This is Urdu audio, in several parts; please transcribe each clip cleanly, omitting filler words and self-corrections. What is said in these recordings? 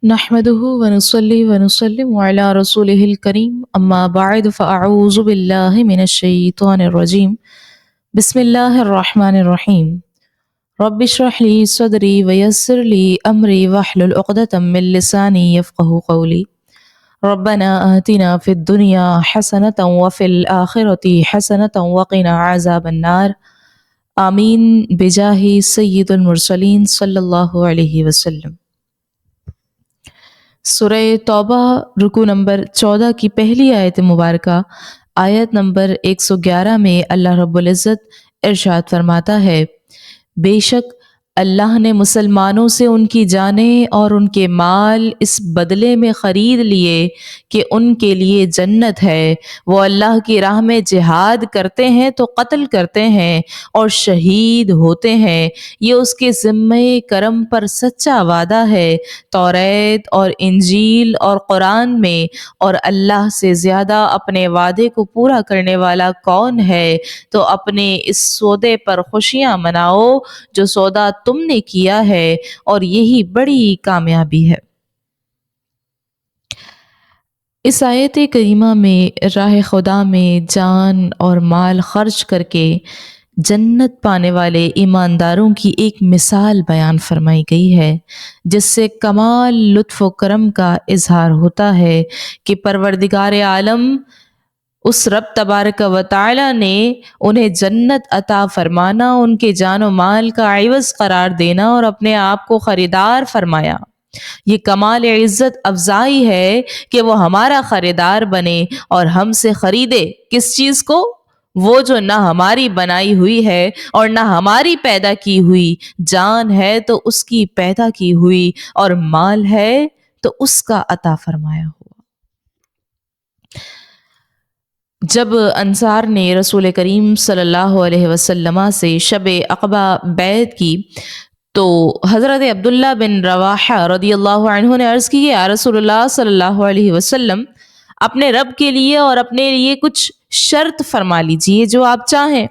نحمده ونصلي ونسلم على رسوله الكريم أما بعد فأعوذ بالله من الشيطان الرجيم بسم الله الرحمن الرحيم رب اشرح لي صدري ويسر لي أمري واحلل عقدة من لساني يفقه قولي ربنا آتنا في الدنيا حسنة وفي الآخرة حسنة وقنا عذاب النار آمين بجاه سيد المرسلين صلی اللہ علیہ وسلم۔ سورہ توبہ رکوع نمبر 14 کی پہلی آیت مبارکہ آیت نمبر 111 میں اللہ رب العزت ارشاد فرماتا ہے، بے شک اللہ نے مسلمانوں سے ان کی جانیں اور ان کے مال اس بدلے میں خرید لیے کہ ان کے لیے جنت ہے، وہ اللہ کی راہ میں جہاد کرتے ہیں تو قتل کرتے ہیں اور شہید ہوتے ہیں، یہ اس کے ذمہ کرم پر سچا وعدہ ہے توریت اور انجیل اور قرآن میں، اور اللہ سے زیادہ اپنے وعدے کو پورا کرنے والا کون ہے؟ تو اپنے اس سودے پر خوشیاں مناؤ جو سودا تم نے کیا ہے، اور یہی بڑی کامیابی ہے۔ اس آیت کریمہ میں راہ خدا میں جان اور مال خرچ کر کے جنت پانے والے ایمانداروں کی ایک مثال بیان فرمائی گئی ہے، جس سے کمال لطف و کرم کا اظہار ہوتا ہے کہ پروردگار عالم اس رب تبارک و تعالی نے انہیں جنت عطا فرمانا، ان کے جان و مال کا عوض قرار دینا اور اپنے آپ کو خریدار فرمایا۔ یہ کمال عزت افزائی ہے کہ وہ ہمارا خریدار بنے اور ہم سے خریدے۔ کس چیز کو؟ وہ جو نہ ہماری بنائی ہوئی ہے اور نہ ہماری پیدا کی ہوئی، جان ہے تو اس کی پیدا کی ہوئی، اور مال ہے تو اس کا عطا فرمایا ہوا۔ جب انصار نے رسول کریم صلی اللہ علیہ وسلم سے شب عقبہ بیعت کی تو حضرت عبداللہ بن رواحہ رضی اللہ عنہ نے عرض کی کہ یا رسول اللہ صلی اللہ علیہ وسلم، اپنے رب کے لیے اور اپنے لیے کچھ شرط فرما لیجئے جو آپ چاہیں۔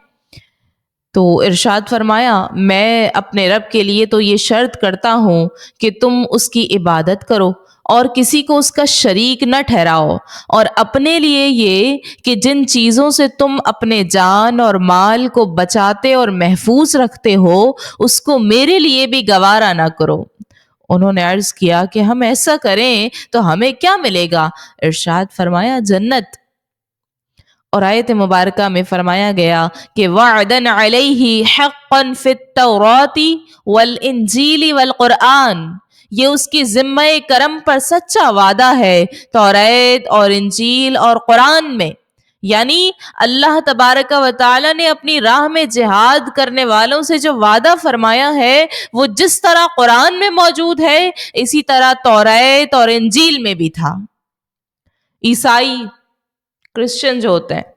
تو ارشاد فرمایا، میں اپنے رب کے لیے تو یہ شرط کرتا ہوں کہ تم اس کی عبادت کرو اور کسی کو اس کا شریک نہ ٹھہراؤ، اور اپنے لیے یہ کہ جن چیزوں سے تم اپنے جان اور مال کو بچاتے اور محفوظ رکھتے ہو اس کو میرے لیے بھی گوارا نہ کرو۔ انہوں نے عرض کیا کہ ہم ایسا کریں تو ہمیں کیا ملے گا؟ ارشاد فرمایا، جنت۔ اور آیت مبارکہ میں فرمایا گیا کہ وعدن علیہ حقا فی التوراۃ والانجیل والقرآن، یہ اس کی ذمہ کرم پر سچا وعدہ ہے توریت اور انجیل اور قرآن میں، یعنی اللہ تبارک و تعالی نے اپنی راہ میں جہاد کرنے والوں سے جو وعدہ فرمایا ہے وہ جس طرح قرآن میں موجود ہے اسی طرح توریت اور انجیل میں بھی تھا۔ عیسائی کرسچن جو ہوتے ہیں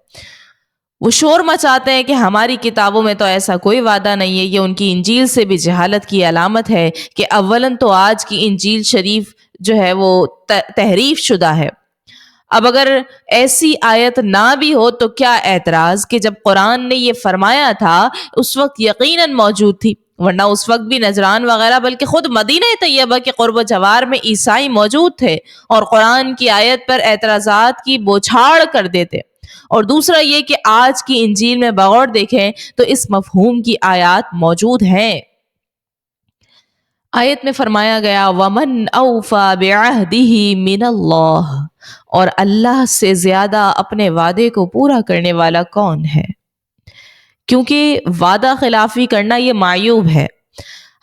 وہ شور مچاتے ہیں کہ ہماری کتابوں میں تو ایسا کوئی وعدہ نہیں ہے، یہ ان کی انجیل سے بھی جہالت کی علامت ہے کہ اولاً تو آج کی انجیل شریف جو ہے وہ تحریف شدہ ہے۔ اب اگر ایسی آیت نہ بھی ہو تو کیا اعتراض کہ جب قرآن نے یہ فرمایا تھا اس وقت یقیناً موجود تھی، ورنہ اس وقت بھی نجران وغیرہ بلکہ خود مدینہ طیبہ کے قرب و جوار میں عیسائی موجود تھے اور قرآن کی آیت پر اعتراضات کی بوچھاڑ کر دیتے۔ اور دوسرا یہ کہ آج کی انجیل میں بغور دیکھیں تو اس مفہوم کی آیات موجود ہیں۔ آیت میں فرمایا گیا وَمَنْ أَوْفَى بِعَهْدِهِ مِنَ اللَّهِ، اور اللہ سے زیادہ اپنے وعدے کو پورا کرنے والا کون ہے؟ کیونکہ وعدہ خلافی کرنا یہ معیوب ہے،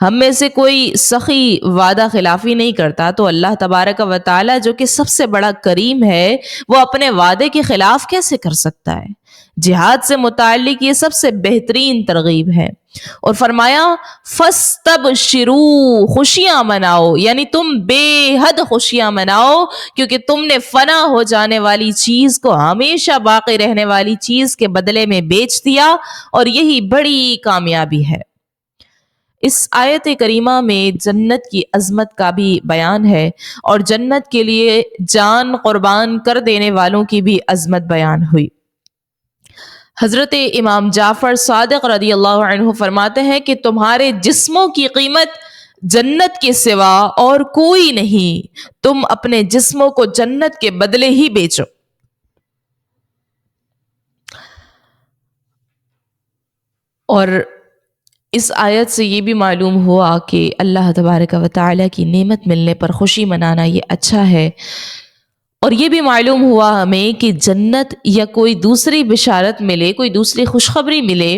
ہم میں سے کوئی سخی وعدہ خلافی نہیں کرتا، تو اللہ تبارک و تعالی جو کہ سب سے بڑا کریم ہے وہ اپنے وعدے کے خلاف کیسے کر سکتا ہے؟ جہاد سے متعلق یہ سب سے بہترین ترغیب ہے۔ اور فرمایا فَاسْتَبْشِرُوا، خوشیاں مناؤ، یعنی تم بے حد خوشیاں مناؤ کیونکہ تم نے فنا ہو جانے والی چیز کو ہمیشہ باقی رہنے والی چیز کے بدلے میں بیچ دیا، اور یہی بڑی کامیابی ہے۔ اس آیت کریمہ میں جنت کی عظمت کا بھی بیان ہے اور جنت کے لیے جان قربان کر دینے والوں کی بھی عظمت بیان ہوئی۔ حضرت امام جعفر صادق رضی اللہ عنہ فرماتے ہیں کہ تمہارے جسموں کی قیمت جنت کے سوا اور کوئی نہیں، تم اپنے جسموں کو جنت کے بدلے ہی بیچو۔ اور اس آیت سے یہ بھی معلوم ہوا کہ اللہ تبارک و تعالیٰ کی نعمت ملنے پر خوشی منانا یہ اچھا ہے، اور یہ بھی معلوم ہوا ہمیں کہ جنت یا کوئی دوسری بشارت ملے، کوئی دوسری خوشخبری ملے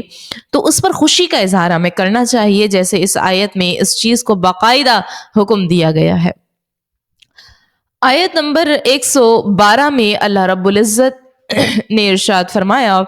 تو اس پر خوشی کا اظہار ہمیں کرنا چاہیے، جیسے اس آیت میں اس چیز کو باقاعدہ حکم دیا گیا ہے۔ آیت نمبر 112 میں اللہ رب العزت نے ارشاد فرمایا،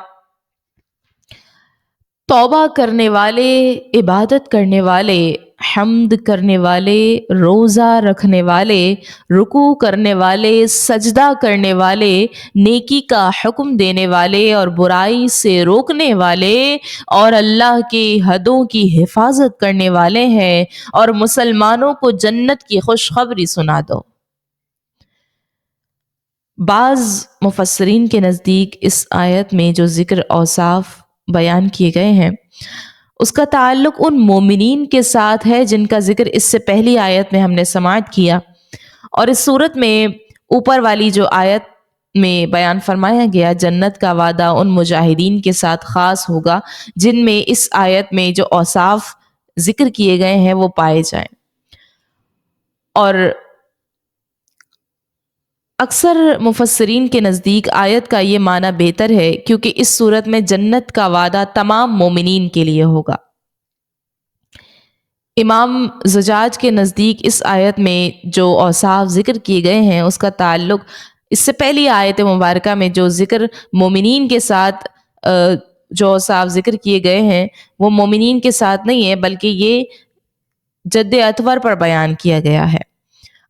توبہ کرنے والے، عبادت کرنے والے، حمد کرنے والے، روزہ رکھنے والے، رکوع کرنے والے، سجدہ کرنے والے، نیکی کا حکم دینے والے اور برائی سے روکنے والے اور اللہ کی حدوں کی حفاظت کرنے والے ہیں، اور مسلمانوں کو جنت کی خوشخبری سنا دو۔ بعض مفسرین کے نزدیک اس آیت میں جو ذکر اوصاف بیان کیے گئے ہیں اس کا تعلق ان مومنین کے ساتھ ہے جن کا ذکر اس سے پہلی آیت میں ہم نے سماعت کیا، اور اس صورت میں اوپر والی جو آیت میں بیان فرمایا گیا جنت کا وعدہ ان مجاہدین کے ساتھ خاص ہوگا جن میں اس آیت میں جو اوصاف ذکر کیے گئے ہیں وہ پائے جائیں۔ اور اکثر مفسرین کے نزدیک آیت کا یہ معنی بہتر ہے کیونکہ اس صورت میں جنت کا وعدہ تمام مومنین کے لیے ہوگا۔ امام زجاج کے نزدیک اس آیت میں جو اوصاف ذکر کیے گئے ہیں اس کا تعلق اس سے پہلی آیت مبارکہ میں جو ذکر مومنین کے ساتھ جو اوصاف ذکر کیے گئے ہیں وہ مومنین کے ساتھ نہیں ہے، بلکہ یہ جد اطور پر بیان کیا گیا ہے۔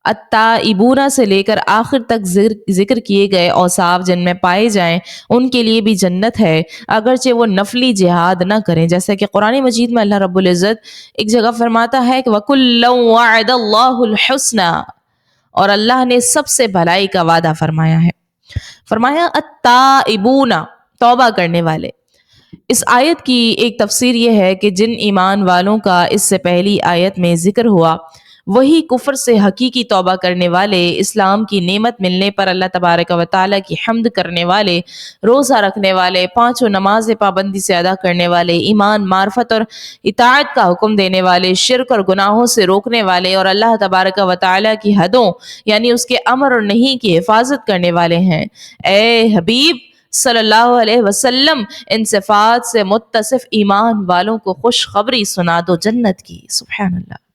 التائبون سے لے کر آخر تک ذکر کیے گئے اوصاف جن میں پائے جائیں ان کے لیے بھی جنت ہے، اگرچہ وہ نفلی جہاد نہ کریں، جیسا کہ قرآن مجید میں اللہ رب العزت ایک جگہ فرماتا ہے کہ وَكُلًّا وَعَدَ اللَّهُ الْحُسْنَى، اور اللہ نے سب سے بھلائی کا وعدہ فرمایا ہے۔ فرمایا التائبون، توبہ کرنے والے۔ اس آیت کی ایک تفسیر یہ ہے کہ جن ایمان والوں کا اس سے پہلی آیت میں ذکر ہوا وہی کفر سے حقیقی توبہ کرنے والے، اسلام کی نعمت ملنے پر اللہ تبارک و تعالیٰ کی حمد کرنے والے، روزہ رکھنے والے، پانچوں نماز پابندی سے ادا کرنے والے، ایمان، معرفت اور اطاعت کا حکم دینے والے، شرک اور گناہوں سے روکنے والے اور اللہ تبارک و تعالیٰ کی حدوں یعنی اس کے امر اور نہیں کی حفاظت کرنے والے ہیں۔ اے حبیب صلی اللہ علیہ وسلم، ان صفات سے متصف ایمان والوں کو خوشخبری سنا دو جنت کی۔ سبحان اللہ۔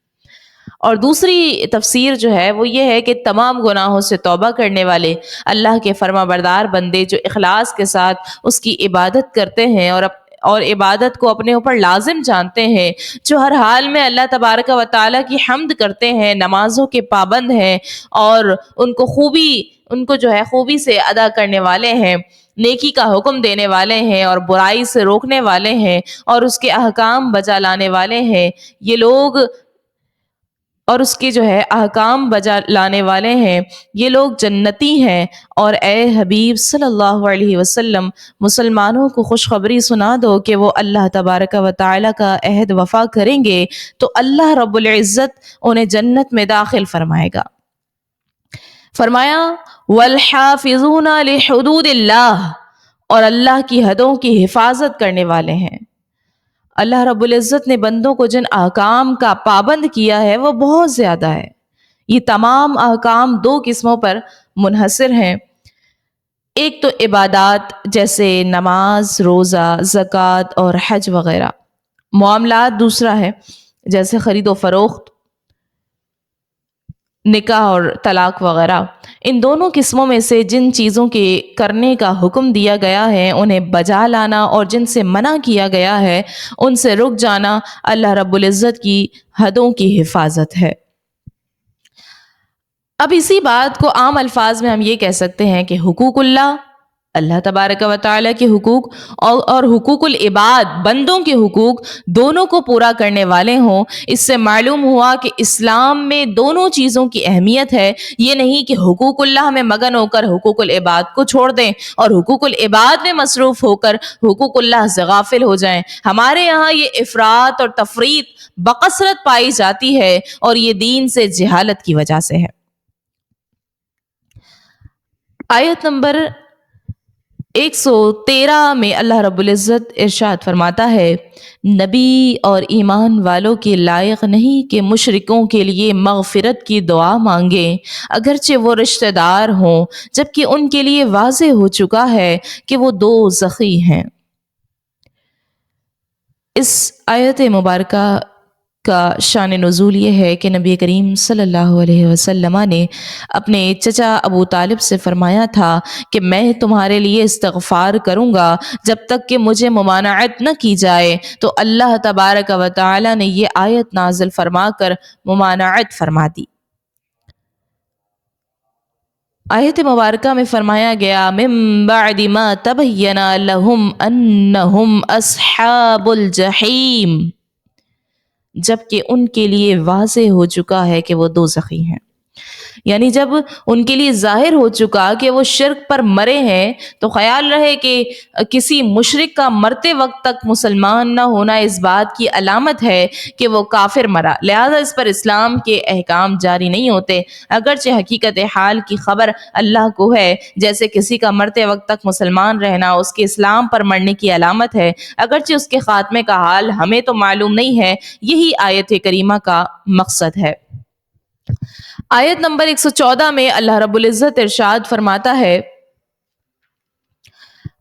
اور دوسری تفسیر جو ہے وہ یہ ہے کہ تمام گناہوں سے توبہ کرنے والے، اللہ کے فرما بردار بندے جو اخلاص کے ساتھ اس کی عبادت کرتے ہیں اور عبادت کو اپنے اوپر لازم جانتے ہیں، جو ہر حال میں اللہ تبارک و تعالیٰ کی حمد کرتے ہیں، نمازوں کے پابند ہیں اور ان کو خوبی سے ادا کرنے والے ہیں، نیکی کا حکم دینے والے ہیں اور برائی سے روکنے والے ہیں اور اس کے احکام بجا لانے والے ہیں، یہ لوگ اور اس کے احکام بجا لانے والے ہیں، یہ لوگ جنتی ہیں۔ اور اے حبیب صلی اللہ علیہ وسلم، مسلمانوں کو خوشخبری سنا دو کہ وہ اللہ تبارک و تعالیٰ کا عہد وفا کریں گے تو اللہ رب العزت انہیں جنت میں داخل فرمائے گا۔ فرمایا والحافظون لحدود اللہ، اور اللہ کی حدوں کی حفاظت کرنے والے ہیں۔ اللہ رب العزت نے بندوں کو جن احکام کا پابند کیا ہے وہ بہت زیادہ ہے۔ یہ تمام احکام دو قسموں پر منحصر ہیں، ایک تو عبادات جیسے نماز، روزہ، زکوٰۃ اور حج وغیرہ، معاملات دوسرا ہے جیسے خرید و فروخت، نکاح اور طلاق وغیرہ۔ ان دونوں قسموں میں سے جن چیزوں کے کرنے کا حکم دیا گیا ہے انہیں بجا لانا، اور جن سے منع کیا گیا ہے ان سے رک جانا اللہ رب العزت کی حدوں کی حفاظت ہے۔ اب اسی بات کو عام الفاظ میں ہم یہ کہہ سکتے ہیں کہ حقوق اللہ اللہ تبارک و تعالیٰ کے حقوق اور حقوق العباد بندوں کے حقوق دونوں کو پورا کرنے والے ہوں۔ اس سے معلوم ہوا کہ اسلام میں دونوں چیزوں کی اہمیت ہے۔ یہ نہیں کہ حقوق اللہ میں مگن ہو کر حقوق العباد کو چھوڑ دیں اور حقوق العباد میں مصروف ہو کر حقوق اللہ سے غافل ہو جائیں۔ ہمارے یہاں یہ افراط اور تفریط بکثرت پائی جاتی ہے اور یہ دین سے جہالت کی وجہ سے ہے۔ آیت نمبر 113 میں اللہ رب العزت ارشاد فرماتا ہے، نبی اور ایمان والوں کے لائق نہیں کہ مشرکوں کے لیے مغفرت کی دعا مانگیں اگرچہ وہ رشتہ دار ہوں، جبکہ ان کے لیے واضح ہو چکا ہے کہ وہ دوزخی ہیں۔ اس آیت مبارکہ کا شان نزول یہ ہے کہ نبی کریم صلی اللہ علیہ وسلم نے اپنے چچا ابو طالب سے فرمایا تھا کہ میں تمہارے لیے استغفار کروں گا جب تک کہ مجھے ممانعت نہ کی جائے، تو اللہ تبارک و تعالی نے یہ آیت نازل فرما کر ممانعت فرما دی۔ آیت مبارکہ میں فرمایا گیا، من بعد ما تبین لہم انہم اصحاب الجحیم، جبکہ ان کے لیے واضح ہو چکا ہے کہ وہ دوزخی ہیں۔ یعنی جب ان کے لیے ظاہر ہو چکا کہ وہ شرک پر مرے ہیں، تو خیال رہے کہ کسی مشرک کا مرتے وقت تک مسلمان نہ ہونا اس بات کی علامت ہے کہ وہ کافر مرا، لہذا اس پر اسلام کے احکام جاری نہیں ہوتے، اگرچہ حقیقت حال کی خبر اللہ کو ہے۔ جیسے کسی کا مرتے وقت تک مسلمان رہنا اس کے اسلام پر مرنے کی علامت ہے، اگرچہ اس کے خاتمے کا حال ہمیں تو معلوم نہیں ہے۔ یہی آیت کریمہ کا مقصد ہے۔ آیت نمبر 114 میں اللہ رب العزت ارشاد فرماتا ہے،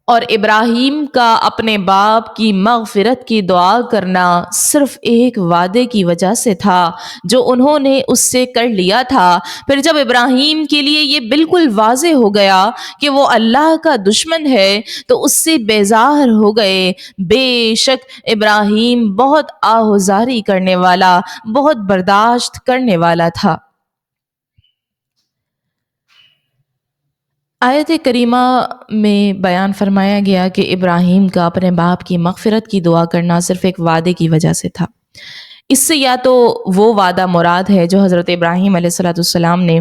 اور ابراہیم کا اپنے باپ کی مغفرت کی دعا کرنا صرف ایک وعدے کی وجہ سے تھا جو انہوں نے اس سے کر لیا تھا۔ پھر جب ابراہیم کے لیے یہ بالکل واضح ہو گیا کہ وہ اللہ کا دشمن ہے تو اس سے بیزار ہو گئے۔ بے شک ابراہیم بہت آہوزاری کرنے والا، بہت برداشت کرنے والا تھا۔ آیت کریمہ میں بیان فرمایا گیا کہ ابراہیم کا اپنے باپ کی مغفرت کی دعا کرنا صرف ایک وعدے کی وجہ سے تھا۔ اس سے یا تو وہ وعدہ مراد ہے جو حضرت ابراہیم علیہ السلام نے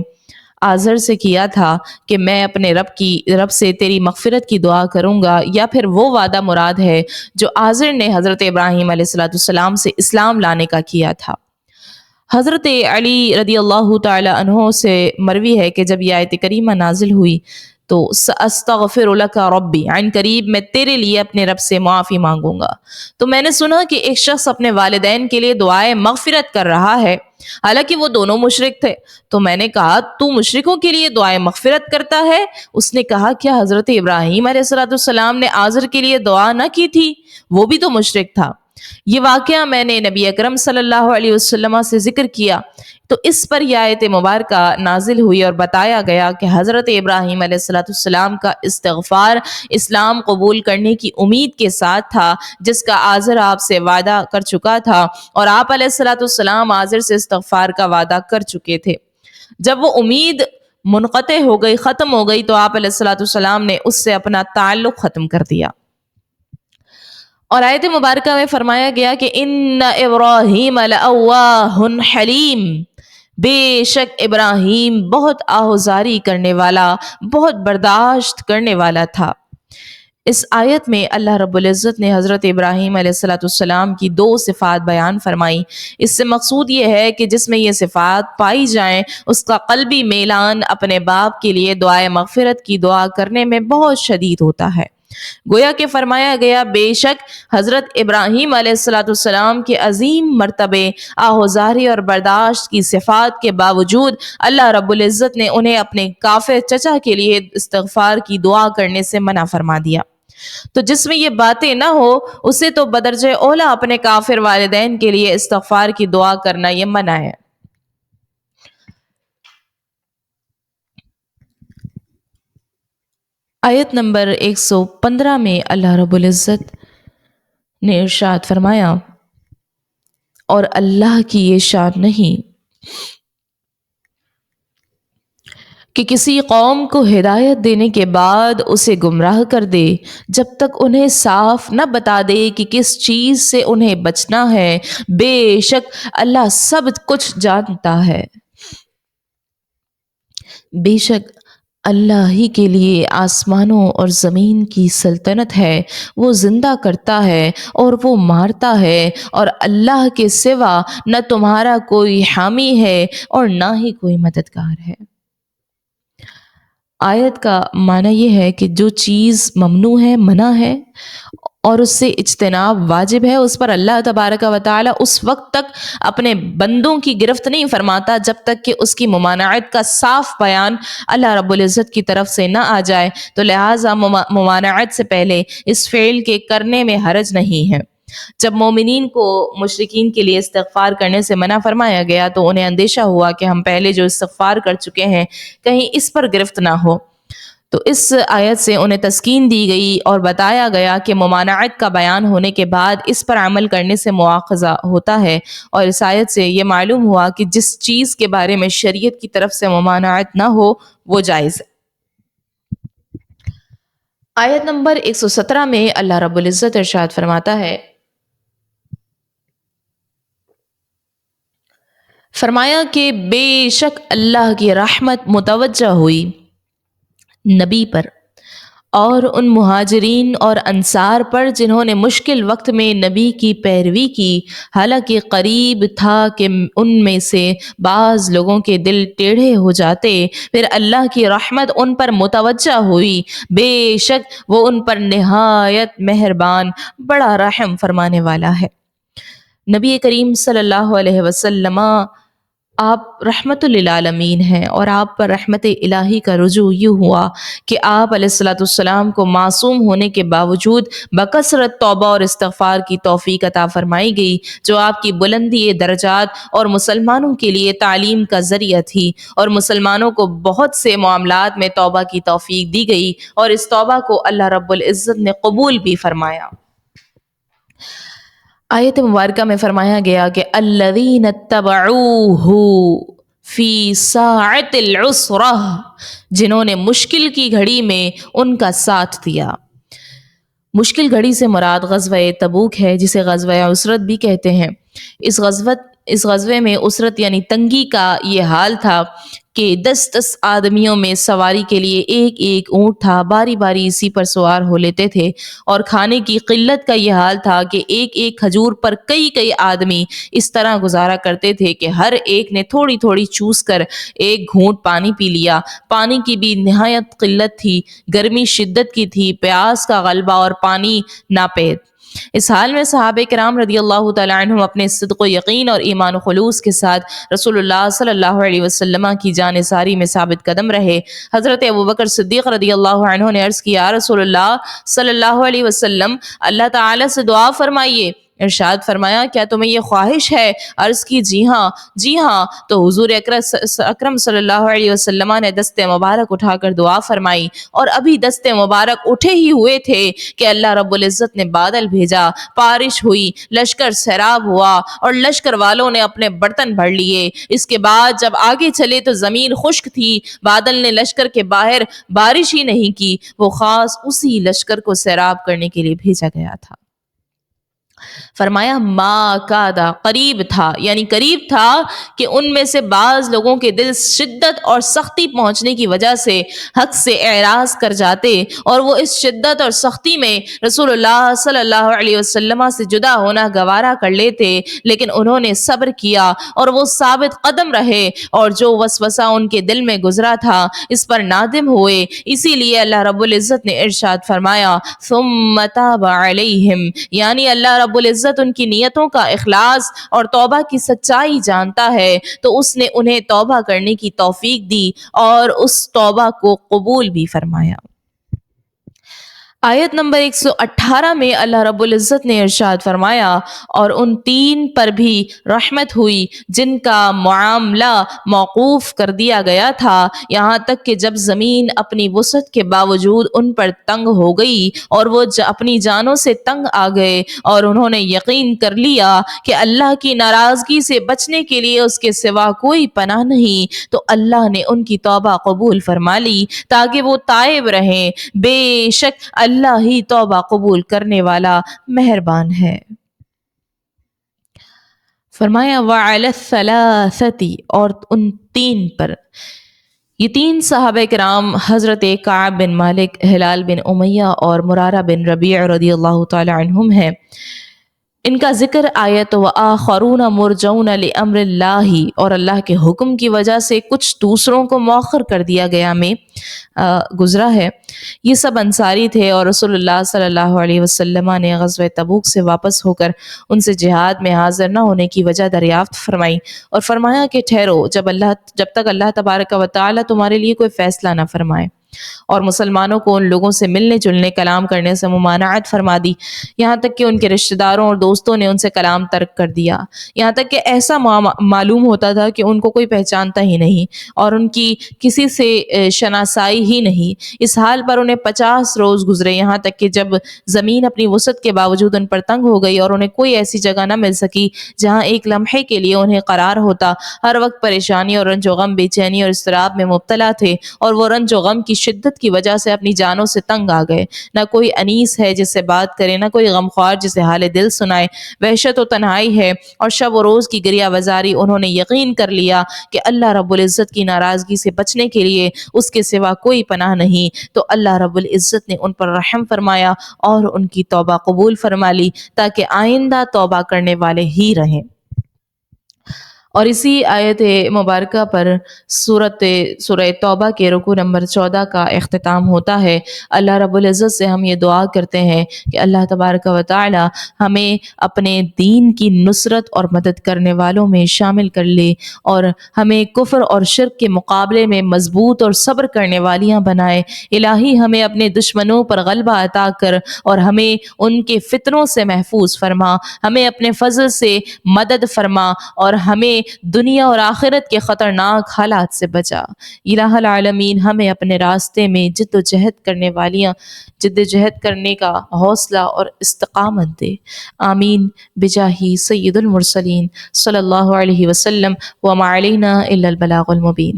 آزر سے کیا تھا کہ میں اپنے رب سے تیری مغفرت کی دعا کروں گا، یا پھر وہ وعدہ مراد ہے جو آزر نے حضرت ابراہیم علیہ السلام سے اسلام لانے کا کیا تھا۔ حضرت علی رضی اللہ تعالی عنہ سے مروی ہے کہ جب یہ آیت کریمہ نازل ہوئی تو سأستغفر لک ربی، عن قریب میں تیرے لیے اپنے رب سے معافی مانگوں گا۔ تو میں نے سنا کہ ایک شخص اپنے والدین کے لیے دعائے مغفرت کر رہا ہے، حالانکہ وہ دونوں مشرک تھے۔ تو میں نے کہا، تو مشرکوں کے لیے دعائے مغفرت کرتا ہے؟ اس نے کہا، کیا حضرت ابراہیم علیہ السلام نے آزر کے لیے دعا نہ کی تھی؟ وہ بھی تو مشرک تھا۔ یہ واقعہ میں نے نبی اکرم صلی اللہ علیہ وسلم سے ذکر کیا تو اس پر یہ آیت مبارکہ نازل ہوئی اور بتایا گیا کہ حضرت ابراہیم علیہ السلام کا استغفار اسلام قبول کرنے کی امید کے ساتھ تھا، جس کا آزر آپ سے وعدہ کر چکا تھا، اور آپ علیہ السلام آزر سے استغفار کا وعدہ کر چکے تھے۔ جب وہ امید منقطع ہو گئی، ختم ہو گئی، تو آپ علیہ السلام نے اس سے اپنا تعلق ختم کر دیا۔ اور آیت مبارکہ میں فرمایا گیا کہ ان ابراہیم لأواہ حلیم، بے شک ابراہیم بہت آہوزاری کرنے والا، بہت برداشت کرنے والا تھا۔ اس آیت میں اللہ رب العزت نے حضرت ابراہیم علیہ السلام کی دو صفات بیان فرمائی۔ اس سے مقصود یہ ہے کہ جس میں یہ صفات پائی جائیں اس کا قلبی میلان اپنے باپ کے لیے دعائے مغفرت کی دعا کرنے میں بہت شدید ہوتا ہے۔ گویا کہ فرمایا گیا، بے شک حضرت ابراہیم علیہ السلام کے عظیم مرتبے، آہوزاری اور برداشت کی صفات کے باوجود اللہ رب العزت نے انہیں اپنے کافر چچا کے لیے استغفار کی دعا کرنے سے منع فرما دیا۔ تو جس میں یہ باتیں نہ ہو اسے تو بدرجہ اولا اپنے کافر والدین کے لیے استغفار کی دعا کرنا یہ منع ہے۔ آیت نمبر 115 میں اللہ رب العزت نے ارشاد فرمایا، اور اللہ کی یہ شان نہیں کہ کسی قوم کو ہدایت دینے کے بعد اسے گمراہ کر دے جب تک انہیں صاف نہ بتا دے کہ کس چیز سے انہیں بچنا ہے، بے شک اللہ سب کچھ جانتا ہے۔ بے شک اللہ ہی کے لیے آسمانوں اور زمین کی سلطنت ہے، وہ زندہ کرتا ہے اور وہ مارتا ہے، اور اللہ کے سوا نہ تمہارا کوئی حامی ہے اور نہ ہی کوئی مددگار ہے۔ آیت کا معنی یہ ہے کہ جو چیز ممنوع ہے، منع ہے اور اس سے اجتناب واجب ہے، اس پر اللہ تبارک و تعالی اس وقت تک اپنے بندوں کی گرفت نہیں فرماتا جب تک کہ اس کی ممانعت کا صاف بیان اللہ رب العزت کی طرف سے نہ آ جائے، تو لہٰذا ممانعت سے پہلے اس فعل کے کرنے میں حرج نہیں ہے۔ جب مومنین کو مشرکین کے لیے استغفار کرنے سے منع فرمایا گیا تو انہیں اندیشہ ہوا کہ ہم پہلے جو استغفار کر چکے ہیں کہیں اس پر گرفت نہ ہو، تو اس آیت سے انہیں تسکین دی گئی اور بتایا گیا کہ ممانعت کا بیان ہونے کے بعد اس پر عمل کرنے سے مواخذہ ہوتا ہے، اور اس آیت سے یہ معلوم ہوا کہ جس چیز کے بارے میں شریعت کی طرف سے ممانعت نہ ہو وہ جائز ہے۔ آیت نمبر 117 میں اللہ رب العزت ارشاد فرماتا ہے، فرمایا کہ بے شک اللہ کی رحمت متوجہ ہوئی نبی پر اور ان مہاجرین اور انصار پر جنہوں نے مشکل وقت میں نبی کی پیروی کی، حالانکہ قریب تھا کہ ان میں سے بعض لوگوں کے دل ٹیڑھے ہو جاتے، پھر اللہ کی رحمت ان پر متوجہ ہوئی، بے شک وہ ان پر نہایت مہربان بڑا رحم فرمانے والا ہے۔ نبی کریم صلی اللہ علیہ وسلم آپ رحمت للعالمین ہیں، اور آپ پر رحمت الہی کا رجوع یوں ہوا کہ آپ علیہ الصلوۃ والسلام کو معصوم ہونے کے باوجود بکثرت توبہ اور استغفار کی توفیق عطا فرمائی گئی، جو آپ کی بلندی درجات اور مسلمانوں کے لیے تعلیم کا ذریعہ تھی، اور مسلمانوں کو بہت سے معاملات میں توبہ کی توفیق دی گئی، اور اس توبہ کو اللہ رب العزت نے قبول بھی فرمایا۔ آیت مبارکہ میں فرمایا گیا کہ الذین اتبعوہ فی ساعۃ العسرہ، جنہوں نے مشکل کی گھڑی میں ان کا ساتھ دیا۔ مشکل گھڑی سے مراد غزوہ تبوک ہے، جسے غزوہ عسرت بھی کہتے ہیں۔ اس غزوے میں عسرت یعنی تنگی کا یہ حال تھا کہ 10 آدمیوں میں سواری کے لیے ایک ایک اونٹ تھا، باری باری اسی پر سوار ہو لیتے تھے، اور کھانے کی قلت کا یہ حال تھا کہ ایک ایک کھجور پر کئی آدمی اس طرح گزارا کرتے تھے کہ ہر ایک نے تھوڑی تھوڑی چوس کر ایک گھونٹ پانی پی لیا۔ پانی کی بھی نہایت قلت تھی، گرمی شدت کی تھی، پیاس کا غلبہ اور پانی ناپید۔ اس حال میں صحابہ کرام رضی اللہ تعالیٰ عنہم اپنے صدق و یقین اور ایمان و خلوص کے ساتھ رسول اللہ صلی اللہ علیہ وسلم کی جانثاری میں ثابت قدم رہے۔ حضرت ابوبکر صدیق رضی اللہ عنہ نے عرض کیا، رسول اللہ صلی اللہ علیہ وسلم اللہ تعالیٰ سے دعا فرمائیے۔ ارشاد فرمایا، کیا تمہیں یہ خواہش ہے؟ عرض کی، جی ہاں۔ تو حضور اکرم صلی اللہ علیہ وسلم نے دست مبارک اٹھا کر دعا فرمائی، اور ابھی دست مبارک اٹھے ہی ہوئے تھے کہ اللہ رب العزت نے بادل بھیجا، بارش ہوئی، لشکر سیراب ہوا، اور لشکر والوں نے اپنے برتن بھر لیے۔ اس کے بعد جب آگے چلے تو زمین خشک تھی، بادل نے لشکر کے باہر بارش ہی نہیں کی، وہ خاص اسی لشکر کو سیراب کرنے کے لیے بھیجا گیا تھا۔ فرمایا ما کادا، قریب تھا کہ ان میں سے بعض لوگوں کے دل شدت اور سختی پہنچنے کی وجہ سے حق سے اعراض کر جاتے، اور وہ اس شدت اور سختی میں رسول اللہ صلی اللہ علیہ وسلم سے جدا ہونا گوارا کر لیتے، لیکن انہوں نے صبر کیا اور وہ ثابت قدم رہے، اور جو وسوسہ ان کے دل میں گزرا تھا اس پر نادم ہوئے۔ اسی لیے اللہ رب العزت نے ارشاد فرمایا ثم تاب علیہم، یعنی اللہ رب العزت ان کی نیتوں کا اخلاص اور توبہ کی سچائی جانتا ہے، تو اس نے انہیں توبہ کرنے کی توفیق دی اور اس توبہ کو قبول بھی فرمایا۔ آیت نمبر 118 میں اللہ رب العزت نے ارشاد فرمایا اور ان 3 پر بھی رحمت ہوئی جن کا معاملہ موقوف کر دیا گیا تھا یہاں تک کہ جب زمین اپنی وسعت کے باوجود ان پر تنگ ہو گئی اور وہ اپنی جانوں سے تنگ آ گئے اور انہوں نے یقین کر لیا کہ اللہ کی ناراضگی سے بچنے کے لیے اس کے سوا کوئی پناہ نہیں تو اللہ نے ان کی توبہ قبول فرما لی تاکہ وہ تائب رہیں بے شک اللہ ہی توبہ قبول کرنے والا مہربان ہے۔ فرمایا وَعَلَى الثَّلَاثَةِ اور ان 3 پر، یہ 3 صحابہ کرام حضرت کعب بن مالک، ہلال بن امیہ اور مرارہ بن ربیع رضی اللہ تعالی عنہم ہیں۔ ان کا ذکر آیت وَآخَرُونَ مُرْجَوْنَ لِأَمْرِ اللَّهِ اور اللہ کے حکم کی وجہ سے کچھ دوسروں کو مؤخر کر دیا گیا میں گزرا ہے۔ یہ سب انصاری تھے اور رسول اللہ صلی اللہ علیہ وسلم نے غزوہ تبوک سے واپس ہو کر ان سے جہاد میں حاضر نہ ہونے کی وجہ دریافت فرمائی اور فرمایا کہ ٹھہرو جب تک اللہ تبارک و تعالی تمہارے لیے کوئی فیصلہ نہ فرمائے، اور مسلمانوں کو ان لوگوں سے ملنے جلنے کلام کرنے سے ممانعت فرما دی، یہاں تک کہ ان کے رشتہ داروں اور دوستوں نے ان سے کلام ترک کر دیا، یہاں تک کہ ایسا معلوم ہوتا تھا کہ ان کو کوئی پہچانتا ہی نہیں اور ان کی کسی سے شناسائی ہی نہیں۔ اس حال پر انہیں 50 روز گزرے، یہاں تک کہ جب زمین اپنی وسعت کے باوجود ان پر تنگ ہو گئی اور انہیں کوئی ایسی جگہ نہ مل سکی جہاں ایک لمحے کے لیے انہیں قرار ہوتا، ہر وقت پریشانی اور رنج و غم، بے چینی اور اضطراب میں مبتلا تھے اور وہ رنج و غم کی شدت کی وجہ سے اپنی جانوں سے تنگ آ گئے۔ نہ کوئی انیس ہے جس سے بات کرے، نہ کوئی غمخوار جسے حال دل سنائے، وحشت و تنہائی ہے اور شب و روز کی گریہ وزاری۔ انہوں نے یقین کر لیا کہ اللہ رب العزت کی ناراضگی سے بچنے کے لیے اس کے سوا کوئی پناہ نہیں، تو اللہ رب العزت نے ان پر رحم فرمایا اور ان کی توبہ قبول فرما لی تاکہ آئندہ توبہ کرنے والے ہی رہیں۔ اور اسی آیت مبارکہ پر سورہ توبہ کے رکوع نمبر 14 کا اختتام ہوتا ہے۔ اللہ رب العزت سے ہم یہ دعا کرتے ہیں کہ اللہ تبارک و تعالی ہمیں اپنے دین کی نصرت اور مدد کرنے والوں میں شامل کر لے اور ہمیں کفر اور شرک کے مقابلے میں مضبوط اور صبر کرنے والیاں بنائے۔ الہی ہمیں اپنے دشمنوں پر غلبہ عطا کر اور ہمیں ان کے فتنوں سے محفوظ فرما، ہمیں اپنے فضل سے مدد فرما اور ہمیں دنیا اور آخرت کے خطرناک حالات سے بچا۔ الہ العالمین ہمیں اپنے راستے میں جد و جہد کرنے کا حوصلہ اور استقامت دے۔ آمین بجاہ سید المرسلین صلی اللہ علیہ وسلم وما علینا الا البلاغ المبین۔